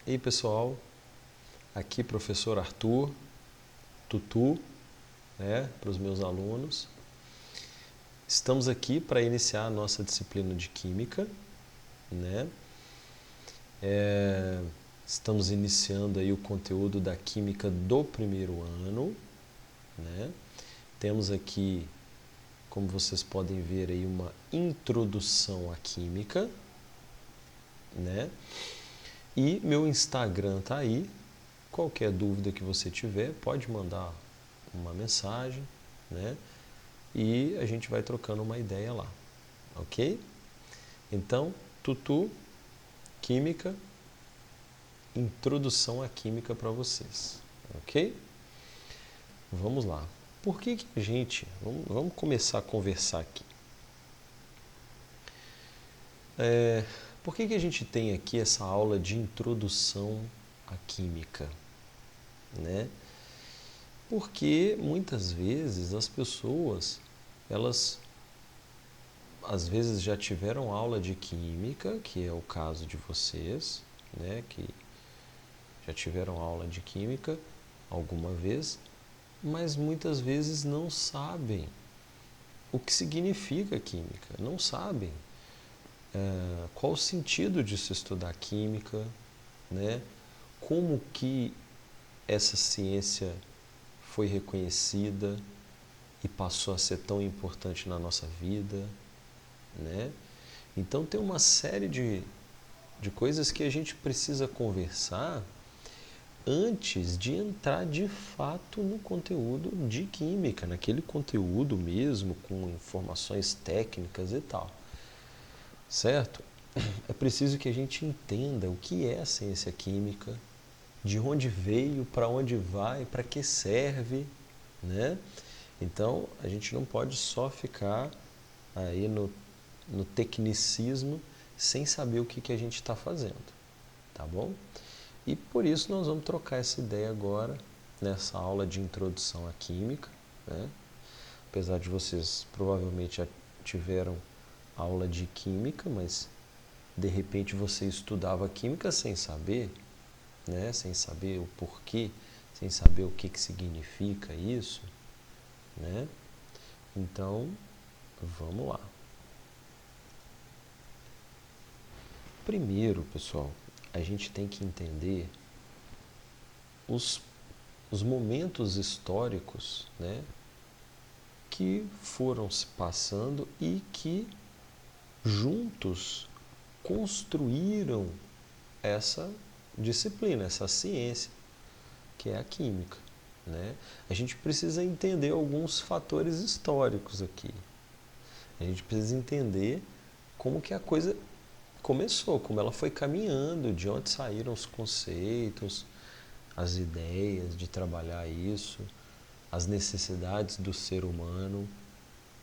E aí, pessoal, aqui professor Arthur, Tutu, para os meus alunos. Estamos aqui para iniciar a nossa disciplina de Química, né? Estamos iniciando aí o conteúdo da Química do primeiro ano, né? Temos aqui, como vocês podem ver aí, uma introdução à Química, né? E meu Instagram tá aí. Qualquer dúvida que você tiver, pode mandar uma mensagem, né? E a gente vai trocando uma ideia lá, ok? Então, Tutu, Química, introdução à Química para vocês, ok? Vamos lá. Por que a gente... Vamos começar a conversar aqui. Por que a gente tem aqui essa aula de introdução à Química, né? Porque muitas vezes as pessoas, elas às vezes já tiveram aula de Química, que é o caso de vocês, né? Que já tiveram aula de Química alguma vez, mas muitas vezes não sabem o que significa Química, não sabem qual o sentido de se estudar Química, né? Como que essa ciência foi reconhecida e passou a ser tão importante na nossa vida, né? Então tem uma série de coisas que a gente precisa conversar antes de entrar de fato no conteúdo de Química, naquele conteúdo mesmo, com informações técnicas e tal. Certo? É preciso que a gente entenda o que é a ciência química, de onde veio, para onde vai, para que serve, né? Então, a gente não pode só ficar aí no tecnicismo sem saber o que a gente está fazendo, tá bom? E por isso nós vamos trocar essa ideia agora nessa aula de introdução à Química, né? Apesar de vocês provavelmente já tiveram aula de Química, mas de repente você estudava Química sem saber, né? Sem saber o porquê, sem saber o que significa isso, né? Então, vamos lá. Primeiro, pessoal, a gente tem que entender os momentos históricos, né, que foram se passando e que juntos construíram essa disciplina, essa ciência, que é a química, né? A gente precisa entender alguns fatores históricos aqui. A gente precisa entender como que a coisa começou, como ela foi caminhando, de onde saíram os conceitos, as ideias de trabalhar isso, as necessidades do ser humano,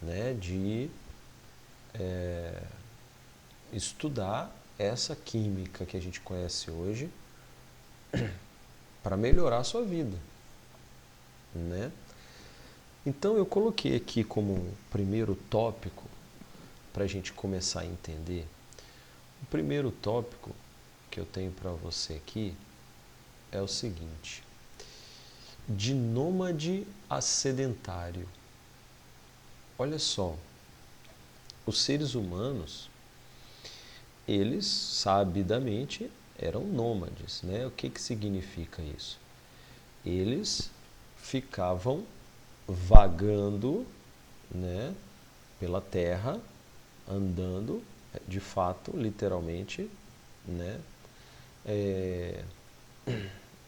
né, de estudar essa química que a gente conhece hoje para melhorar a sua vida, né? Então eu coloquei aqui como primeiro tópico para a gente começar a entender. O primeiro tópico que eu tenho para você aqui é o seguinte: de nômade a sedentário. Olha só, os seres humanos, eles sabidamente eram nômades, né? O que significa isso? Eles ficavam vagando, né, pela terra, andando, de fato, literalmente, né,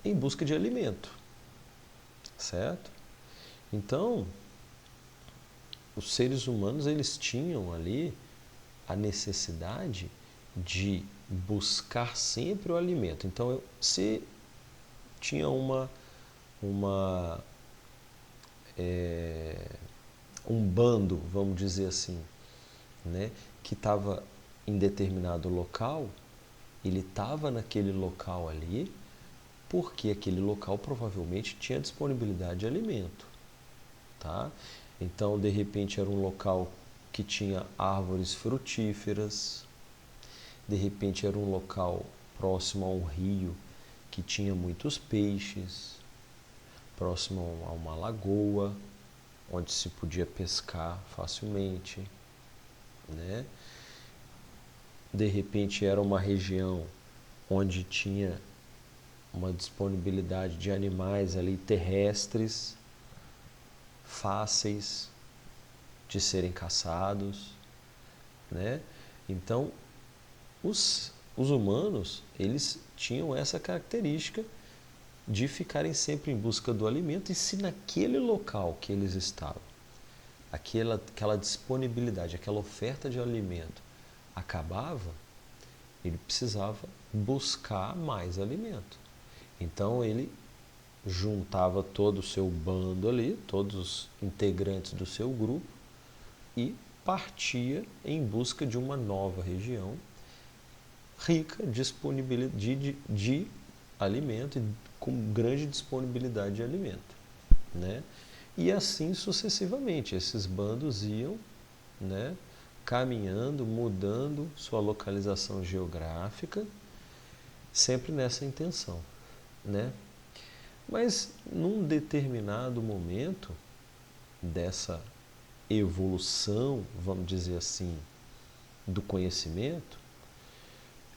em busca de alimento, certo? Então, os seres humanos, eles tinham ali a necessidade de buscar sempre o alimento. Então, se tinha um bando, vamos dizer assim, né, que estava em determinado local, ele estava naquele local ali porque aquele local provavelmente tinha disponibilidade de alimento, tá? Então, de repente, era um local que tinha árvores frutíferas, de repente era um local próximo a um rio que tinha muitos peixes, próximo a uma lagoa, onde se podia pescar facilmente, né? De repente era uma região onde tinha uma disponibilidade de animais ali terrestres, fáceis de serem caçados, né? Então, os humanos, eles tinham essa característica de ficarem sempre em busca do alimento, e se naquele local que eles estavam, aquela disponibilidade, aquela oferta de alimento acabava, ele precisava buscar mais alimento. Então ele juntava todo o seu bando ali, todos os integrantes do seu grupo, e partia em busca de uma nova região rica de alimento e com grande disponibilidade de alimento, né? E assim sucessivamente, esses bandos iam, né, caminhando, mudando sua localização geográfica, sempre nessa intenção, né? Mas num determinado momento dessa evolução, vamos dizer assim, do conhecimento,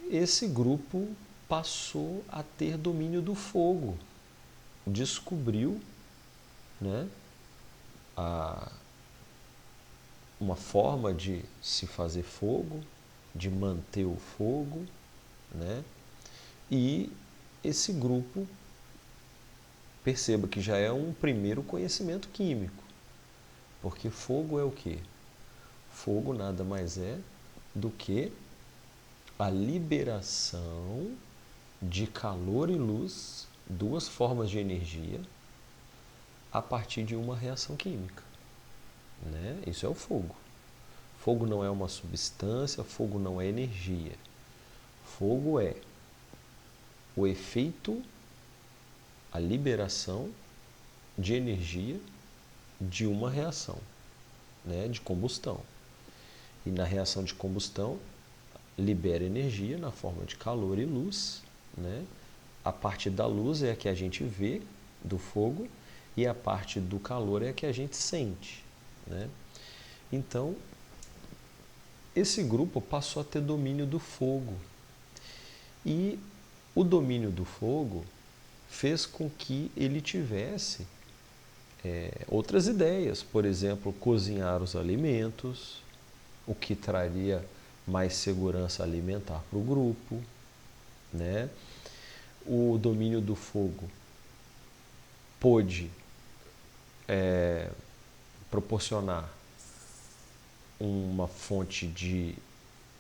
esse grupo passou a ter domínio do fogo, descobriu, né, uma forma de se fazer fogo, de manter o fogo, né? E esse grupo, perceba que já é um primeiro conhecimento químico, porque fogo é o quê? Fogo nada mais é do que a liberação de calor e luz, duas formas de energia, a partir de uma reação química, né? Isso é o fogo. Fogo não é uma substância, fogo não é energia. Fogo é o efeito, a liberação de energia de uma reação, né, de combustão. E na reação de combustão, libera energia na forma de calor e luz, né? A parte da luz é a que a gente vê do fogo e a parte do calor é a que a gente sente, né? Então, esse grupo passou a ter domínio do fogo. E o domínio do fogo fez com que ele tivesse outras ideias, por exemplo, cozinhar os alimentos, o que traria mais segurança alimentar para o grupo, né? O domínio do fogo pôde proporcionar uma fonte de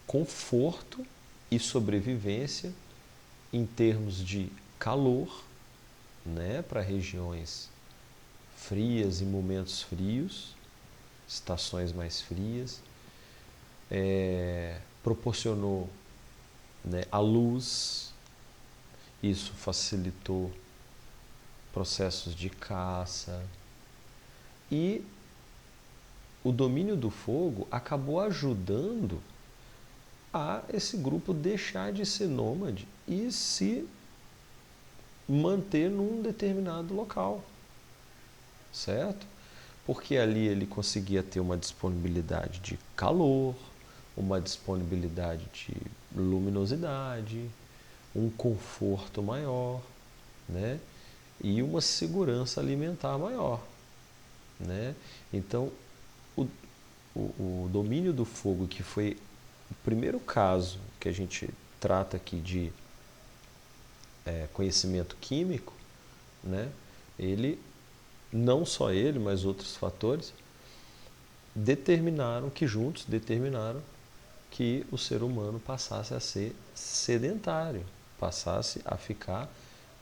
conforto e sobrevivência em termos de calor, né, para regiões frias e momentos frios, estações mais frias, proporcionou, né, a luz, isso facilitou processos de caça, e o domínio do fogo acabou ajudando a esse grupo deixar de ser nômade e se manter num determinado local, certo? Porque ali ele conseguia ter uma disponibilidade de calor, uma disponibilidade de luminosidade, um conforto maior, né? E uma segurança alimentar maior, né? Então, o domínio do fogo, que foi o primeiro caso que a gente trata aqui de conhecimento químico, né? Ele, não só ele, mas outros fatores, juntos determinaram que o ser humano passasse a ser sedentário, passasse a ficar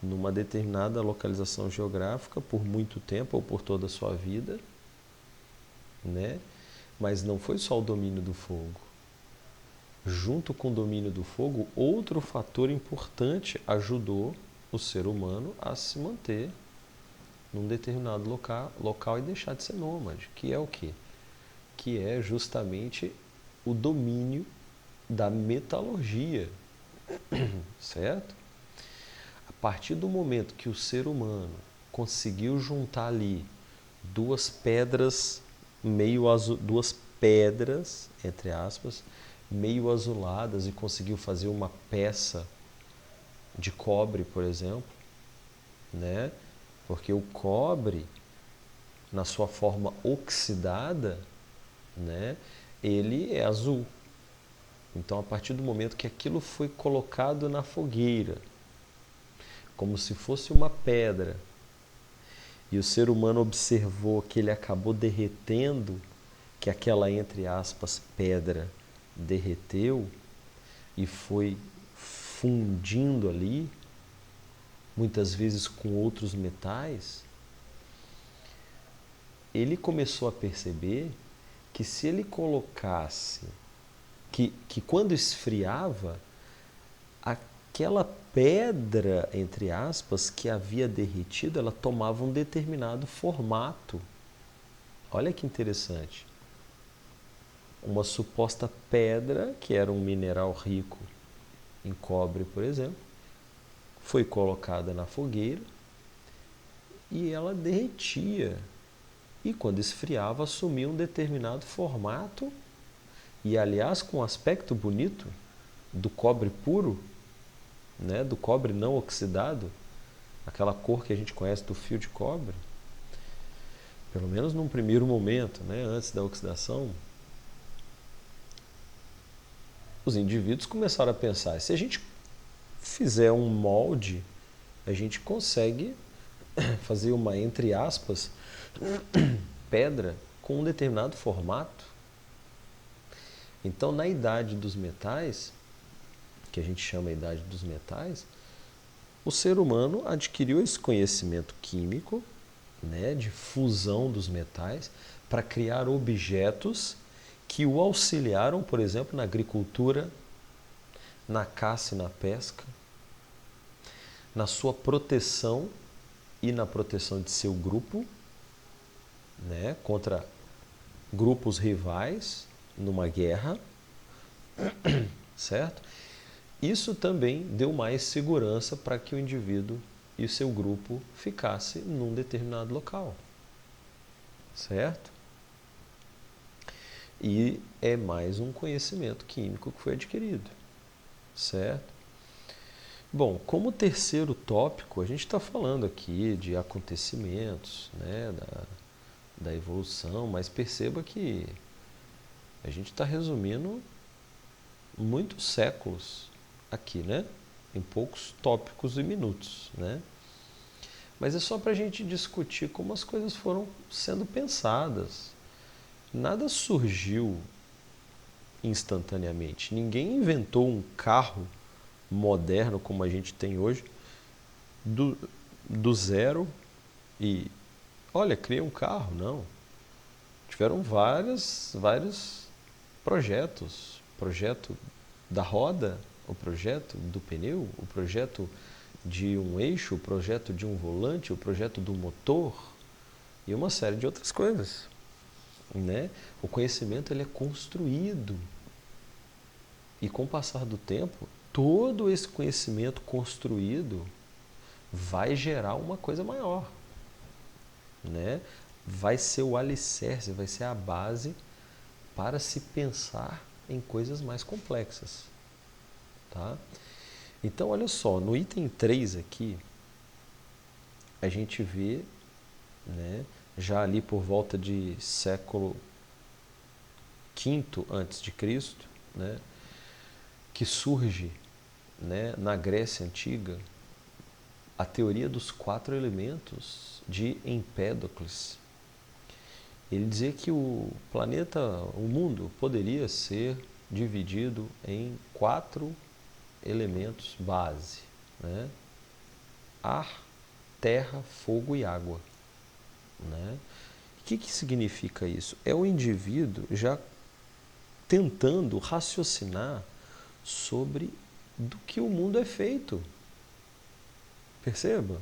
numa determinada localização geográfica por muito tempo ou por toda a sua vida, né? Mas não foi só o domínio do fogo. Junto com o domínio do fogo, outro fator importante ajudou o ser humano a se manter num determinado local e deixar de ser nômade, que é o quê? Que é justamente o domínio da metalurgia, certo? partir do momento que o ser humano conseguiu juntar ali duas pedras duas pedras, entre aspas, meio azuladas, e conseguiu fazer uma peça de cobre, por exemplo, né? Porque o cobre, na sua forma oxidada, né, ele é azul. Então, a partir do momento que aquilo foi colocado na fogueira, como se fosse uma pedra, e o ser humano observou que ele acabou derretendo, que aquela, entre aspas, pedra derreteu e foi fundindo ali, muitas vezes com outros metais, ele começou a perceber que se ele colocasse, que quando esfriava, aquela pedra, entre aspas, que havia derretido, ela tomava um determinado formato. Olha que interessante. Uma suposta pedra, que era um mineral rico em cobre, por exemplo, foi colocada na fogueira e ela derretia. E quando esfriava, assumia um determinado formato e, aliás, com um aspecto bonito do cobre puro, né, do cobre não oxidado, aquela cor que a gente conhece do fio de cobre, pelo menos num primeiro momento, né, antes da oxidação. Os indivíduos começaram a pensar, se a gente fizer um molde, a gente consegue fazer uma, entre aspas, pedra com um determinado formato. Então, na idade dos metais, que a gente chama a idade dos metais, o ser humano adquiriu esse conhecimento químico, né, de fusão dos metais, para criar objetos que o auxiliaram, por exemplo, na agricultura, na caça e na pesca, na sua proteção e na proteção de seu grupo, né, contra grupos rivais numa guerra, certo? Isso também deu mais segurança para que o indivíduo e o seu grupo ficasse num determinado local, certo? E é mais um conhecimento químico que foi adquirido, certo? Bom, como terceiro tópico, a gente está falando aqui de acontecimentos, né, da evolução, mas perceba que a gente está resumindo muitos séculos aqui, né? Em poucos tópicos e minutos, né? Mas é só para a gente discutir como as coisas foram sendo pensadas. Nada surgiu instantaneamente. Ninguém inventou um carro moderno como a gente tem hoje do, do zero e, olha, criei um carro. Não. Tiveram vários projetos. Projeto da roda, o projeto do pneu, o projeto de um eixo, o projeto de um volante, o projeto do motor e uma série de outras coisas, né? O conhecimento ele é construído e, com o passar do tempo, todo esse conhecimento construído vai gerar uma coisa maior, né? Vai ser o alicerce, vai ser a base para se pensar em coisas mais complexas, tá? Então, olha só, no item 3 aqui, a gente vê, né, já ali por volta de século V antes de Cristo, né, que surge, né, na Grécia Antiga a teoria dos 4 elementos de Empédocles. Ele dizia que o planeta, o mundo, poderia ser dividido em 4 elementos base, né? Ar, terra, fogo e água, né? O que significa isso? É o indivíduo já tentando raciocinar sobre do que o mundo é feito. Perceba?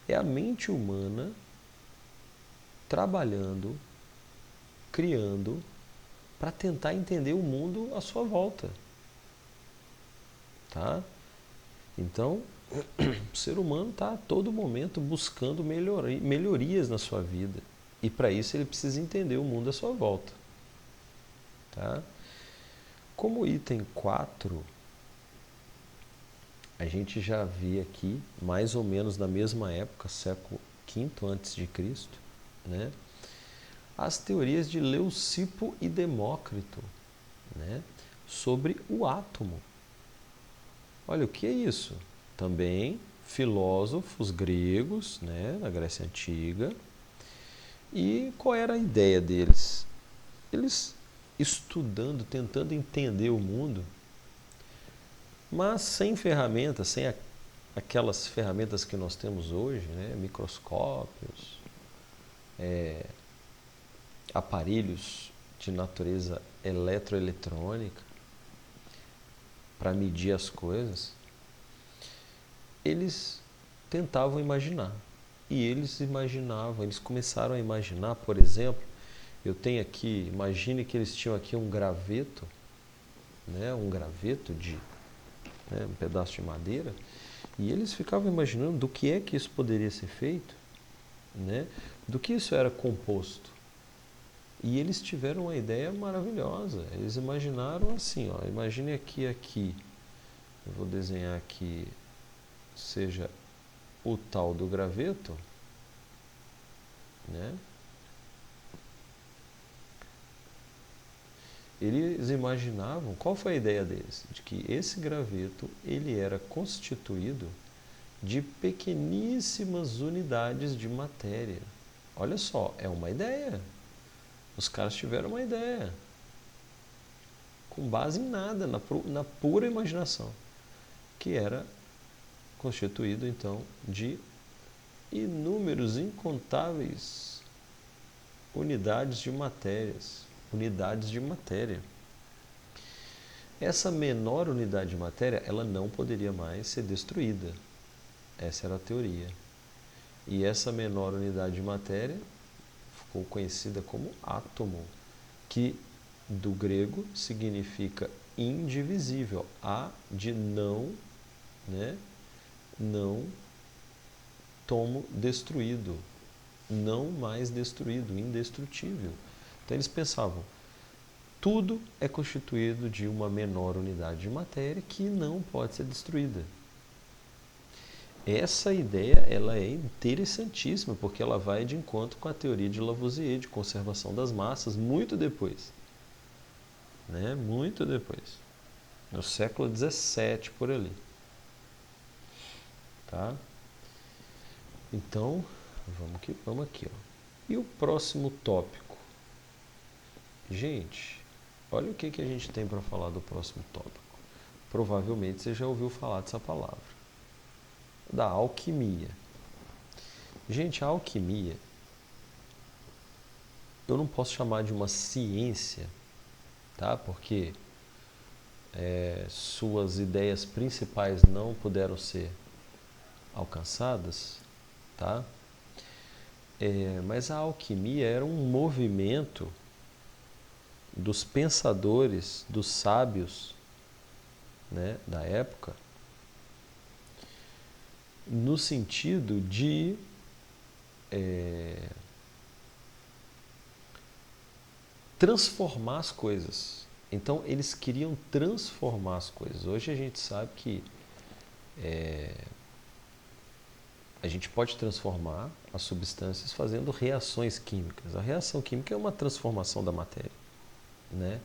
É a mente humana trabalhando, criando, para tentar entender o mundo à sua volta. Tá? Então, O ser humano está a todo momento buscando melhorias na sua vida. E para isso ele precisa entender o mundo à sua volta. Tá? Como item 4, a gente já vê aqui, mais ou menos na mesma época, século V antes de Cristo, né, as teorias de Leucipo e Demócrito, né, sobre o átomo. Olha, o que é isso? Também filósofos gregos, né, na Grécia Antiga. E qual era a ideia deles? Eles estudando, tentando entender o mundo, mas sem ferramentas, sem aquelas ferramentas que nós temos hoje, né, microscópios, aparelhos de natureza eletroeletrônica para medir as coisas, eles tentavam imaginar. E eles imaginavam, eles começaram a imaginar, por exemplo, eu tenho aqui, imagine que eles tinham aqui um graveto, né, um graveto de um pedaço de madeira, e eles ficavam imaginando do que é que isso poderia ser feito, né, do que isso era composto. E eles tiveram uma ideia maravilhosa. Eles imaginaram assim, ó, imagine aqui, eu vou desenhar aqui, seja o tal do graveto, né? Eles imaginavam, qual foi a ideia deles? De que esse graveto, ele era constituído de pequeníssimas unidades de matéria. Olha só, é uma ideia. Os caras tiveram uma ideia, com base em nada, na pura imaginação, que era constituído, então, de inúmeros, incontáveis unidades de matéria. Essa menor unidade de matéria, ela não poderia mais ser destruída. Essa era a teoria. E essa menor unidade de matéria ficou conhecida como átomo, que do grego significa indivisível. A de não, né? Não tomo destruído, não mais destruído, indestrutível. Então eles pensavam, tudo é constituído de uma menor unidade de matéria que não pode ser destruída. Essa ideia, ela é interessantíssima, porque ela vai de encontro com a teoria de Lavoisier, de conservação das massas, muito depois. Né? Muito depois. No século XVII, por ali. Tá? Então, vamos aqui. Ó. E o próximo tópico? Gente, olha o que a gente tem para falar do próximo tópico. Provavelmente você já ouviu falar dessa palavra. Da alquimia. Gente, a alquimia, eu não posso chamar de uma ciência, tá? Porque suas ideias principais não puderam ser alcançadas, tá? Mas a alquimia era um movimento dos pensadores, dos sábios, né, da época, no sentido de transformar as coisas. Então eles queriam transformar as coisas. Hoje a gente sabe que a gente pode transformar as substâncias fazendo reações químicas. A reação química é uma transformação da matéria, né?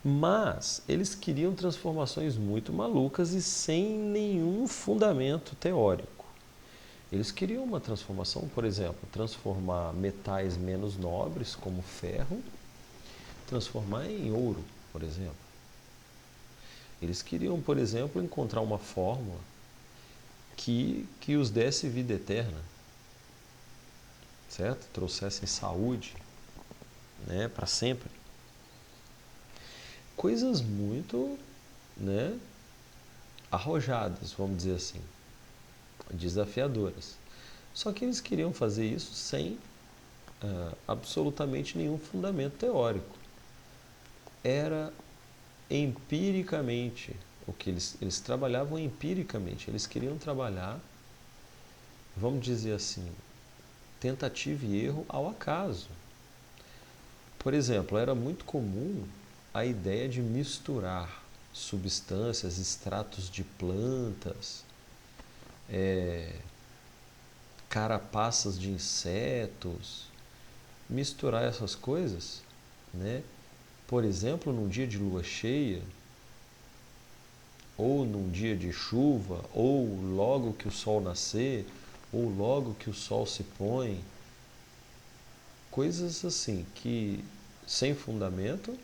Mas eles queriam transformações muito malucas e sem nenhum fundamento teórico. Eles queriam uma transformação, por exemplo, transformar metais menos nobres, como ferro, transformar em ouro, por exemplo. Eles queriam, por exemplo, encontrar uma fórmula que os desse vida eterna, certo? Trouxessem saúde, né, para sempre. Coisas muito, né, arrojadas, vamos dizer assim, desafiadoras. Só que eles queriam fazer isso sem absolutamente nenhum fundamento teórico. Era empiricamente, o que eles trabalhavam empiricamente, eles queriam trabalhar, vamos dizer assim, tentativa e erro ao acaso. Por exemplo, era muito comum a ideia de misturar substâncias, extratos de plantas, carapaças de insetos, misturar essas coisas, né? Por exemplo, num dia de lua cheia, ou num dia de chuva, ou logo que o sol nascer, ou logo que o sol se põe, coisas assim que sem fundamento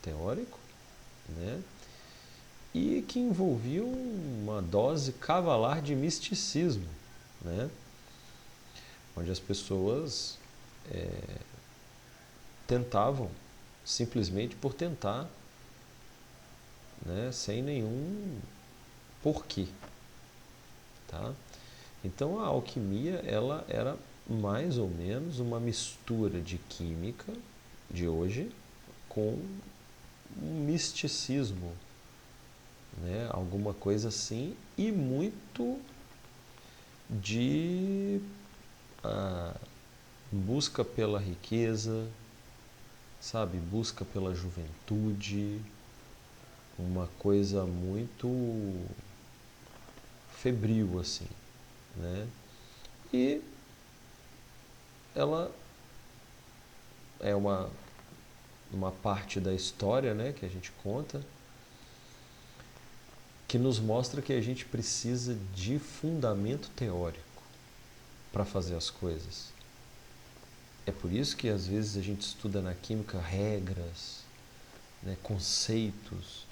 teórico, né? E que envolviam uma dose cavalar de misticismo, né? Onde as pessoas tentavam, simplesmente por tentar, né? Sem nenhum porquê, tá? Então a alquimia ela era mais ou menos uma mistura de química de hoje com um misticismo, né? Alguma coisa assim, e muito de busca pela riqueza, sabe? Busca pela juventude, uma coisa muito febril assim, né? E ela é uma parte da história, né, que a gente conta, que nos mostra que a gente precisa de fundamento teórico para fazer as coisas. É por isso que às vezes a gente estuda na química regras, né, conceitos,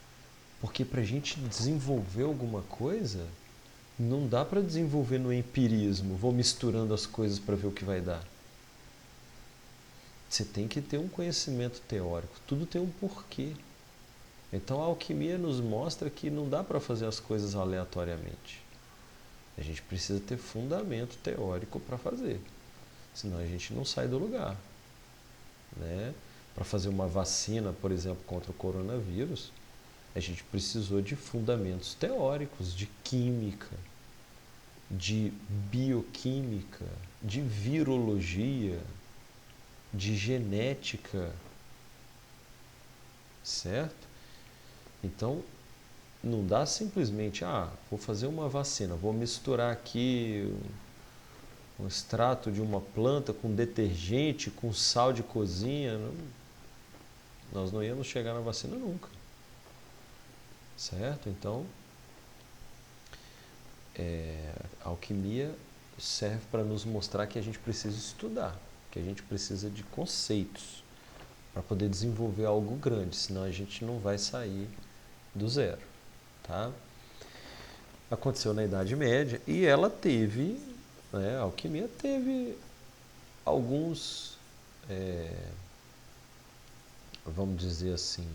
porque para a gente desenvolver alguma coisa, não dá para desenvolver no empirismo, vou misturando as coisas para ver o que vai dar. Você tem que ter um conhecimento teórico, tudo tem um porquê. Então a alquimia nos mostra que não dá para fazer as coisas aleatoriamente. A gente precisa ter fundamento teórico para fazer, senão a gente não sai do lugar, né? Para fazer uma vacina, por exemplo, contra o coronavírus, a gente precisou de fundamentos teóricos, de química, de bioquímica, de virologia, de genética, certo? Então, não dá simplesmente, vou fazer uma vacina, vou misturar aqui um extrato de uma planta com detergente, com sal de cozinha. Não, nós não íamos chegar na vacina nunca. Certo? Então, a alquimia serve para nos mostrar que a gente precisa estudar, que a gente precisa de conceitos para poder desenvolver algo grande, senão a gente não vai sair do zero. Tá? Aconteceu na Idade Média e ela teve, né, a alquimia teve alguns, vamos dizer assim,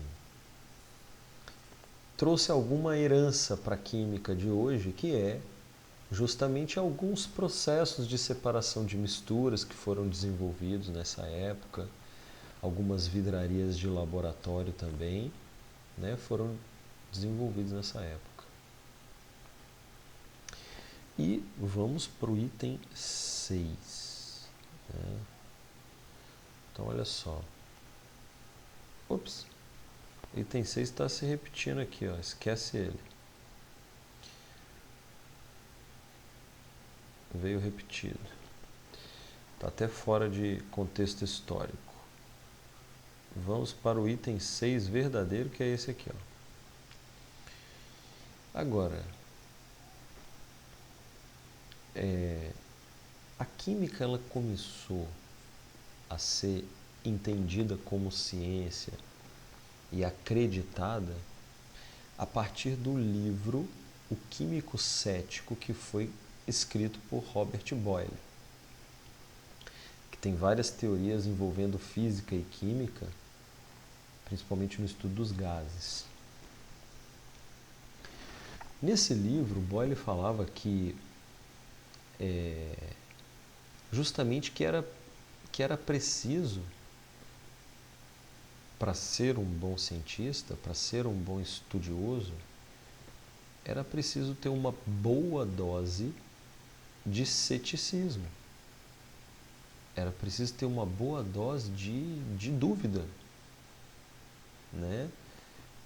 trouxe alguma herança para a química de hoje, que é justamente alguns processos de separação de misturas que foram desenvolvidos nessa época, algumas vidrarias de laboratório também, né, foram desenvolvidos nessa época. E vamos para o item 6. Né? Então, olha só. Ops, item 6 está se repetindo aqui, ó, esquece ele. Veio repetido. Está até fora de contexto histórico. Vamos para o item 6 verdadeiro, que é esse aqui. Ó. Agora, a química ela começou a ser entendida como ciência e acreditada a partir do livro O Químico Cético, que foi escrito por Robert Boyle, que tem várias teorias envolvendo física e química, principalmente no estudo dos gases. Nesse livro, Boyle falava que justamente que era preciso, para ser um bom cientista, para ser um bom estudioso, era preciso ter uma boa dose de ceticismo. Era preciso ter uma boa dose de dúvida, né?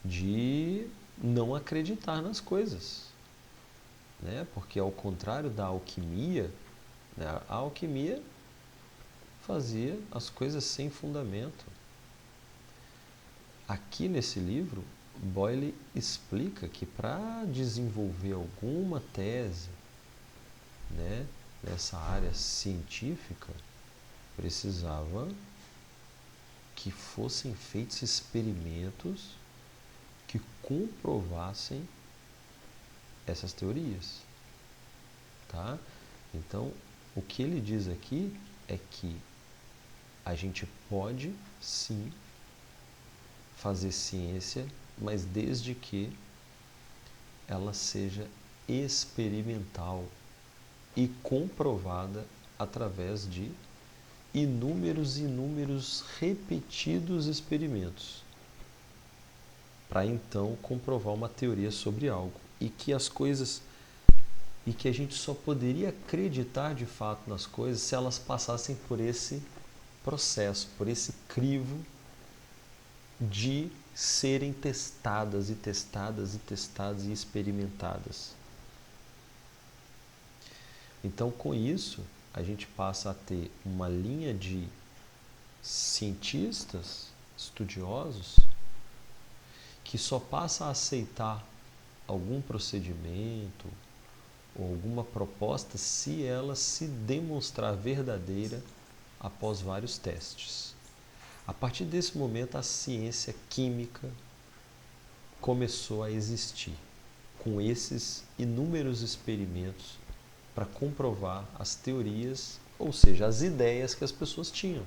De não acreditar nas coisas, né? Porque ao contrário da alquimia, né? A alquimia fazia as coisas sem fundamento. Aqui nesse livro, Boyle explica que para desenvolver alguma tese, né, nessa área científica, precisava que fossem feitos experimentos que comprovassem essas teorias, tá? Então, o que ele diz aqui é que a gente pode sim fazer ciência, mas desde que ela seja experimental e comprovada através de inúmeros repetidos experimentos, para então comprovar uma teoria sobre algo, e que as coisas, e que a gente só poderia acreditar de fato nas coisas se elas passassem por esse processo, por esse crivo de serem testadas e testadas e testadas e experimentadas. Então, com isso, a gente passa a ter uma linha de cientistas, estudiosos, que só passa a aceitar algum procedimento ou alguma proposta se ela se demonstrar verdadeira após vários testes. A partir desse momento, a ciência química começou a existir, com esses inúmeros experimentos para comprovar as teorias, ou seja, as ideias que as pessoas tinham.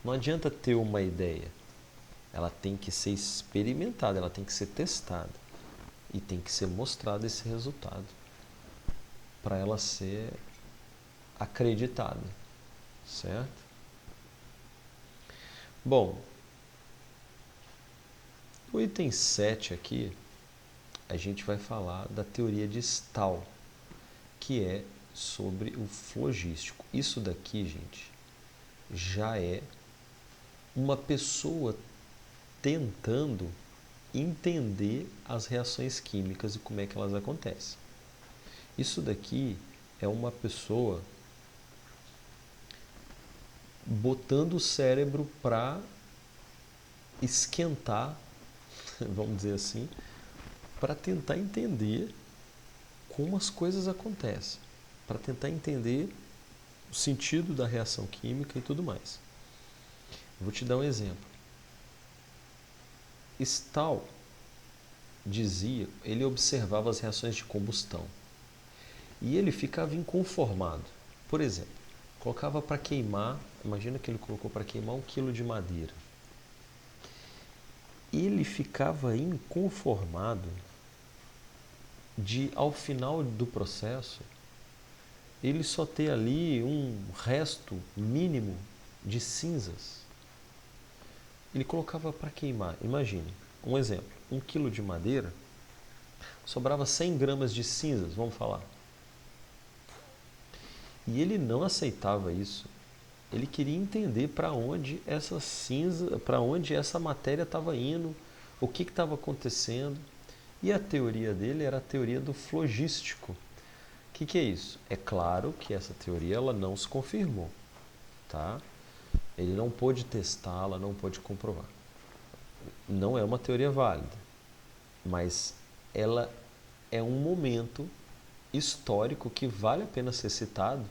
Não adianta ter uma ideia, ela tem que ser experimentada, ela tem que ser testada e tem que ser mostrado esse resultado para ela ser acreditada, certo? Bom, no item 7 aqui, a gente vai falar da teoria de Stahl, que é sobre o flogístico. Isso daqui, gente, já é uma pessoa tentando entender as reações químicas e como é que elas acontecem. Isso daqui é uma pessoa botando o cérebro para esquentar, vamos dizer assim, para tentar entender como as coisas acontecem, para tentar entender o sentido da reação química e tudo mais. Vou te dar um exemplo. Stahl dizia, ele observava as reações de combustão e ele ficava inconformado. Por exemplo, colocava para queimar, imagina que ele colocou para queimar 1 quilo de madeira. Ele ficava inconformado de, ao final do processo, ele só ter ali um resto mínimo de cinzas. Ele colocava para queimar, imagine, um exemplo, 1 quilo de madeira, sobrava 100 gramas de cinzas, vamos falar. E ele não aceitava isso. Ele queria entender para onde essa cinza, para onde essa matéria estava indo, o que estava acontecendo. E a teoria dele era a teoria do flogístico. O que é isso? É claro que essa teoria ela não se confirmou, tá? Ele não pôde testá-la, não pôde comprovar. Não é uma teoria válida, mas ela é um momento histórico que vale a pena ser citado,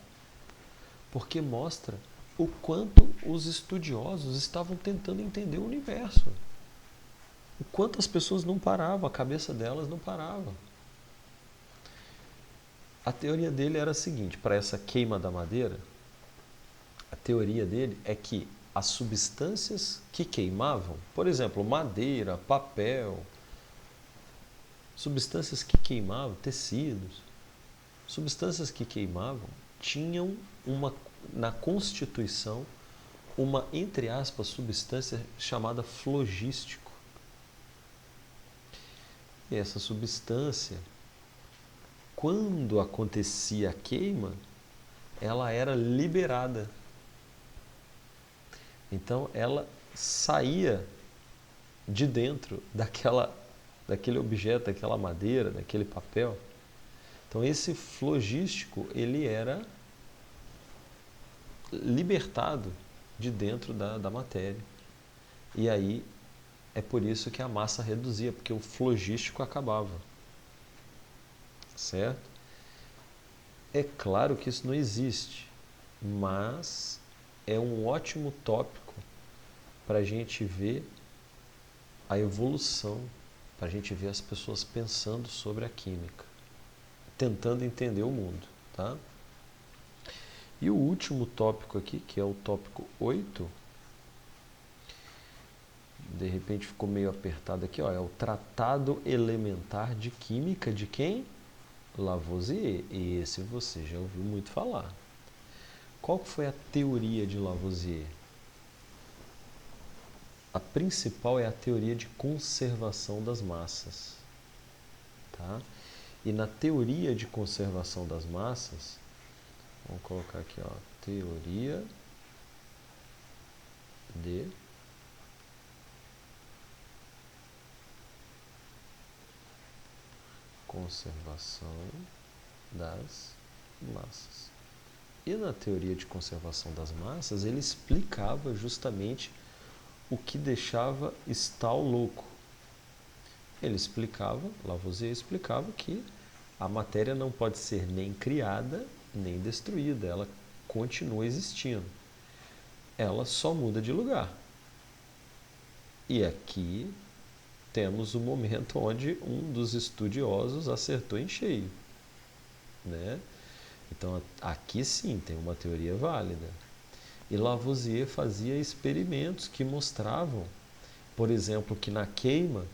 porque mostra o quanto os estudiosos estavam tentando entender o universo. O quanto as pessoas não paravam, a cabeça delas não parava. A teoria dele era a seguinte, para essa queima da madeira, a teoria dele é que as substâncias que queimavam, por exemplo, madeira, papel, substâncias que queimavam, tecidos, substâncias que queimavam tinham na constituição uma, entre aspas, substância chamada flogístico. que essa substância, quando acontecia a queima, ela era liberada. Então ela saía de dentro daquele objeto, daquela madeira, daquele papel. Então esse flogístico, ele era libertado de dentro da matéria. E aí é por isso que a massa reduzia, porque o flogístico acabava. Certo? É claro que isso não existe, mas é um ótimo tópico para a gente ver a evolução, para a gente ver as pessoas pensando sobre a química, tentando entender o mundo. Tá? E o último tópico aqui, que é o tópico 8, de repente ficou meio apertado aqui, ó, é o Tratado Elementar de Química de quem? Lavoisier. E esse você já ouviu muito falar. Qual foi a teoria de Lavoisier? A principal é a teoria de conservação das massas. Tá? E na teoria de conservação das massas, vamos colocar aqui, ó, teoria de conservação das massas. E na teoria de conservação das massas, ele explicava justamente o que deixava Stahl louco. Ele explicava, Lavoisier explicava que a matéria não pode ser nem criada nem destruída, ela continua existindo. Ela só muda de lugar. E aqui temos o momento onde um dos estudiosos acertou em cheio, né? Então aqui sim tem uma teoria válida. E Lavoisier fazia experimentos que mostravam, por exemplo, que na queima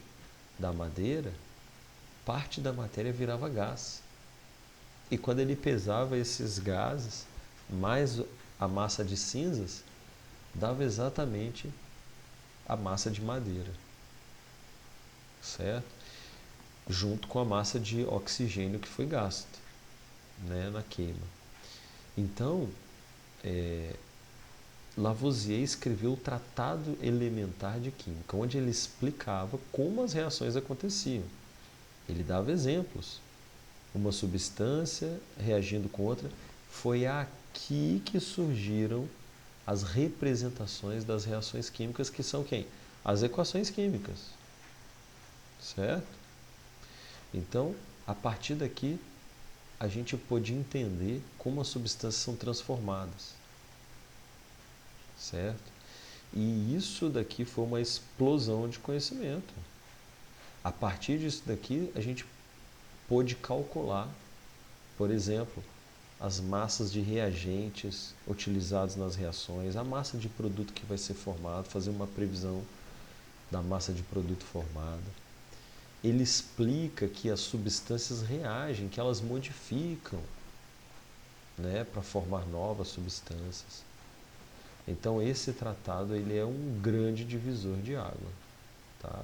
da madeira, parte da matéria virava gás. E quando ele pesava esses gases, mais a massa de cinzas, dava exatamente a massa de madeira. Certo? Junto com a massa de oxigênio que foi gasto, né, na queima. Então, Lavoisier escreveu o Tratado Elementar de Química, onde ele explicava como as reações aconteciam. Ele dava exemplos. Uma substância reagindo com outra. Foi aqui que surgiram as representações das reações químicas, que são quem? As equações químicas. Certo? Então, a partir daqui, a gente pôde entender como as substâncias são transformadas. Certo? E isso daqui foi uma explosão de conhecimento. A partir disso daqui, a gente pôde calcular, por exemplo, as massas de reagentes utilizados nas reações, a massa de produto que vai ser formado, fazer uma previsão da massa de produto formada. Ele explica que as substâncias reagem, que elas modificam, né, para formar novas substâncias. Então esse tratado ele é um grande divisor de água. Tá?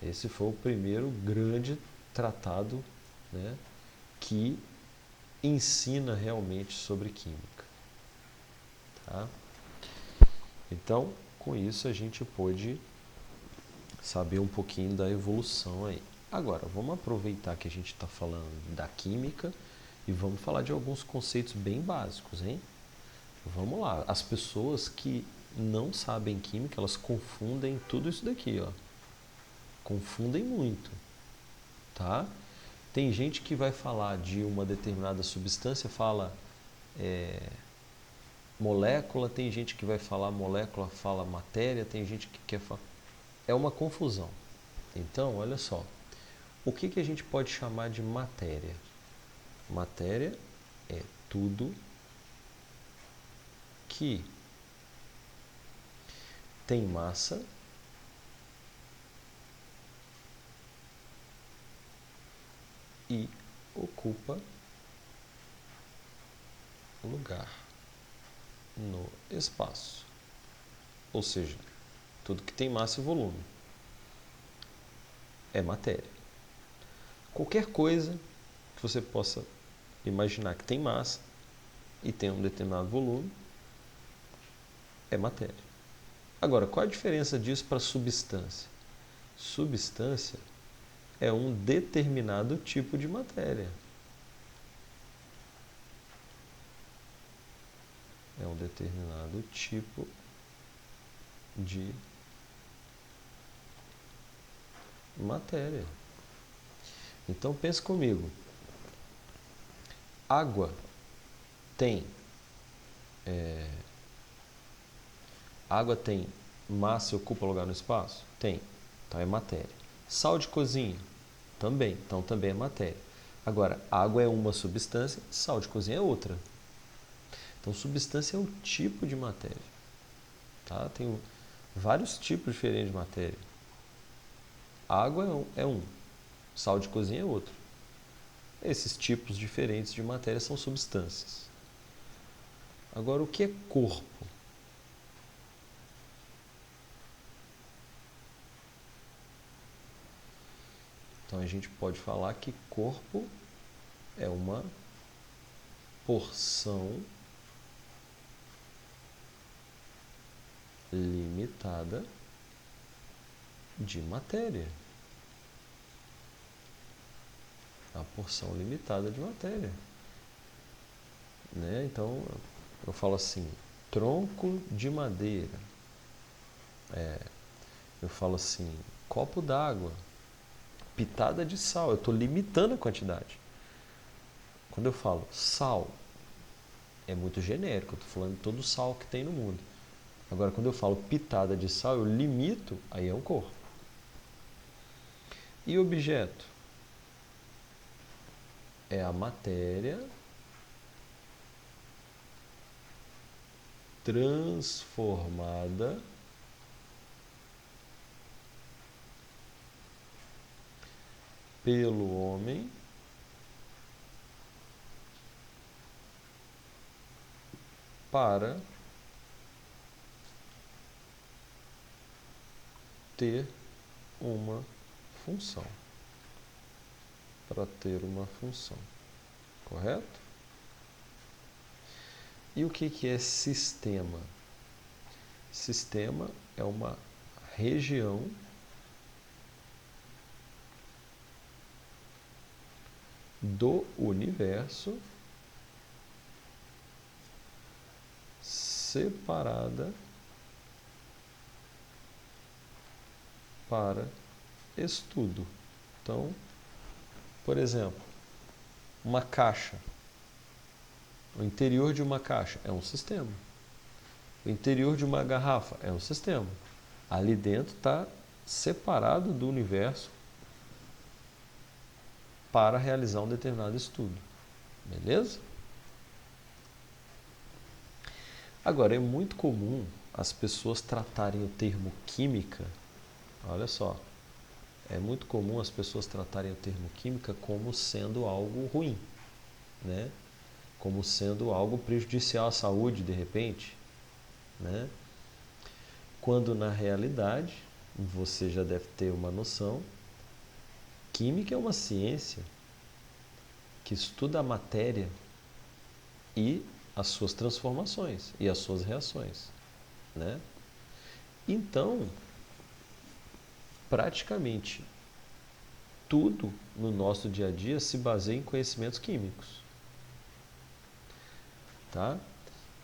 Esse foi o primeiro grande tratado, né, que ensina realmente sobre química. Tá? Então, com isso a gente pôde saber um pouquinho da evolução aí. Agora, vamos aproveitar que a gente está falando da química e vamos falar de alguns conceitos bem básicos, hein? Vamos lá. As pessoas que não sabem química, elas confundem tudo isso daqui, ó. Confundem muito, tá? Tem gente que vai falar de uma determinada substância, fala molécula, tem gente que vai falar molécula, fala matéria, tem gente que quer falar... É uma confusão. Então, olha só. O que a gente pode chamar de matéria? Matéria é tudo que tem massa e ocupa lugar no espaço. Ou seja, tudo que tem massa e volume é matéria. Qualquer coisa que você possa imaginar que tem massa e tem um determinado volume é matéria. Agora, qual a diferença disso para substância? Substância é um determinado tipo de matéria. É um determinado tipo de matéria. Então pense comigo. Água tem água tem massa e ocupa lugar no espaço? Tem. Então é matéria. Sal de cozinha? Também. Então também é matéria. Agora, água é uma substância, sal de cozinha é outra. Então substância é um tipo de matéria. Tá? Tem vários tipos diferentes de matéria. Água é um, sal de cozinha é outro. Esses tipos diferentes de matéria são substâncias. Agora, o que é corpo? Então a gente pode falar que corpo é uma porção limitada de matéria. A porção limitada de matéria. Né? Então eu falo assim, tronco de madeira. Eu falo assim, copo d'água, pitada de sal. Eu estou limitando a quantidade. Quando eu falo sal, é muito genérico. Eu estou falando de todo o sal que tem no mundo. Agora, quando eu falo pitada de sal, eu limito, aí é um corpo. E objeto? É a matéria transformada pelo homem para ter uma função. Para ter uma função. Correto? E o que é sistema? Sistema é uma região do universo separada para estudo. Então, por exemplo, uma caixa. O interior de uma caixa é um sistema. O interior de uma garrafa é um sistema. Ali dentro está separado do universo para realizar um determinado estudo. Beleza? Agora, é muito comum as pessoas tratarem o termo química, olha só, é muito comum as pessoas tratarem o termo química como sendo algo ruim, né? Como sendo algo prejudicial à saúde, de repente, né? Quando na realidade, você já deve ter uma noção, química é uma ciência que estuda a matéria e as suas transformações e as suas reações, né? Então, praticamente tudo no nosso dia a dia se baseia em conhecimentos químicos, tá?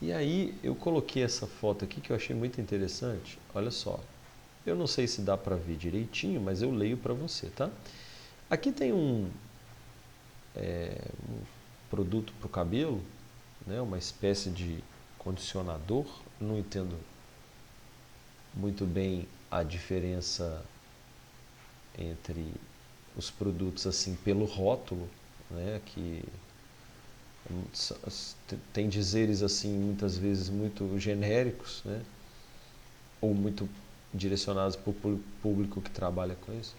E aí eu coloquei essa foto aqui que eu achei muito interessante. Olha só, eu não sei se dá para ver direitinho, mas eu leio para você, tá? Aqui tem um produto para o cabelo, né? Uma espécie de condicionador. Não entendo muito bem a diferença entre os produtos assim pelo rótulo, né? Que tem dizeres assim muitas vezes muito genéricos, né? Ou muito direcionados para o público que trabalha com isso.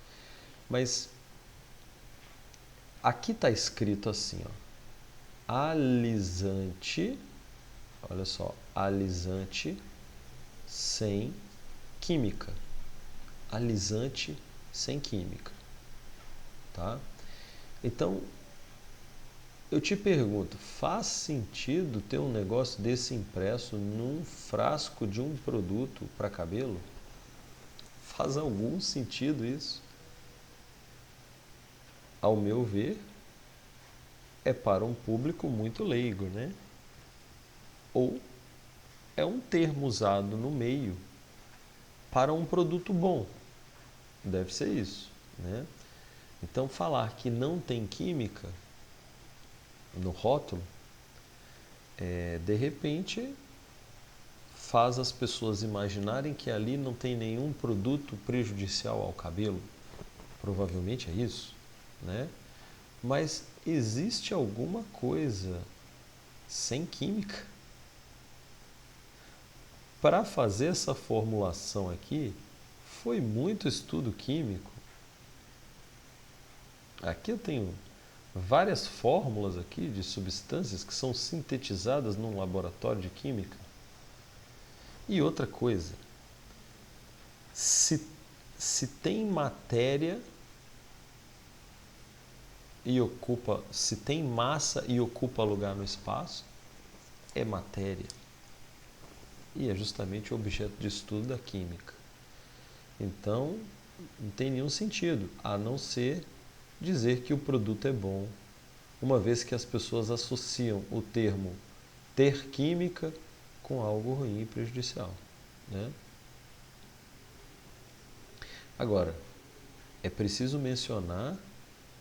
Mas aqui está escrito assim, ó, alisante, olha só, alisante sem química. Alisante sem química, tá? Então, eu te pergunto, faz sentido ter um negócio desse impresso num frasco de um produto para cabelo? Faz algum sentido isso? Ao meu ver, é para um público muito leigo, né? Ou é um termo usado no meio para um produto bom. Deve ser isso, né? Então, falar que não tem química no rótulo, de repente, faz as pessoas imaginarem que ali não tem nenhum produto prejudicial ao cabelo. Provavelmente é isso, né? Mas existe alguma coisa sem química? Para fazer essa formulação aqui, foi muito estudo químico. Aqui eu tenho várias fórmulas aqui de substâncias que são sintetizadas num laboratório de química. E outra coisa, se tem matéria se tem massa e ocupa lugar no espaço, é matéria. E é justamente o objeto de estudo da química. Então, não tem nenhum sentido, a não ser dizer que o produto é bom, uma vez que as pessoas associam o termo ter química com algo ruim e prejudicial, né? Agora, é preciso mencionar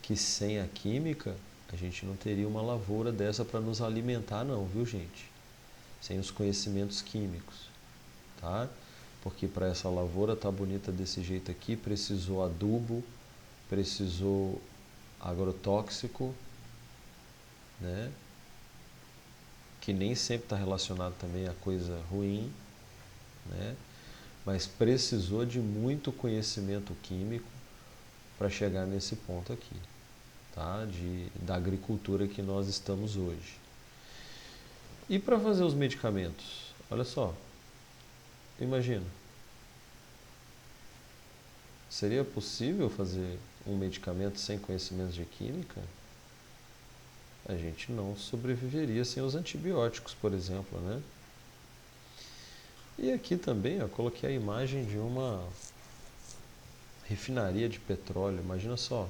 que sem a química a gente não teria uma lavoura dessa para nos alimentar não, viu gente? Sem os conhecimentos químicos, tá? Porque para essa lavoura tá bonita desse jeito aqui, precisou adubo, precisou agrotóxico, né? Que nem sempre está relacionado também a coisa ruim, né? Mas precisou de muito conhecimento químico para chegar nesse ponto aqui, tá? Da agricultura que nós estamos hoje. E para fazer os medicamentos? Olha só, imagina, seria possível fazer um medicamento sem conhecimentos de química? A gente não sobreviveria sem os antibióticos, por exemplo, né? E aqui também eu coloquei a imagem de uma refinaria de petróleo. Imagina só,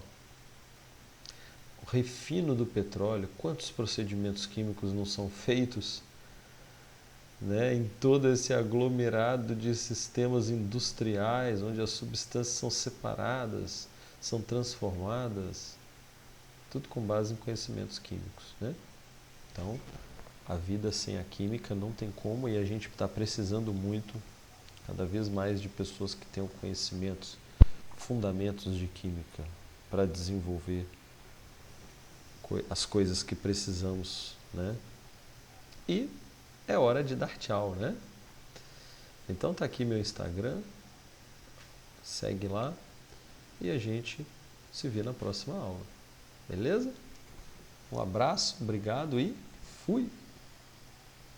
o refino do petróleo, quantos procedimentos químicos não são feitos, né, em todo esse aglomerado de sistemas industriais, onde as substâncias são separadas, são transformadas, tudo com base em conhecimentos químicos, né? Então, a vida sem a química não tem como e a gente está precisando muito, cada vez mais, de pessoas que tenham conhecimentos, fundamentos de química para desenvolver as coisas que precisamos, né? E é hora de dar tchau, né? Então tá aqui meu Instagram, segue lá e a gente se vê na próxima aula, beleza? Um abraço, obrigado e fui!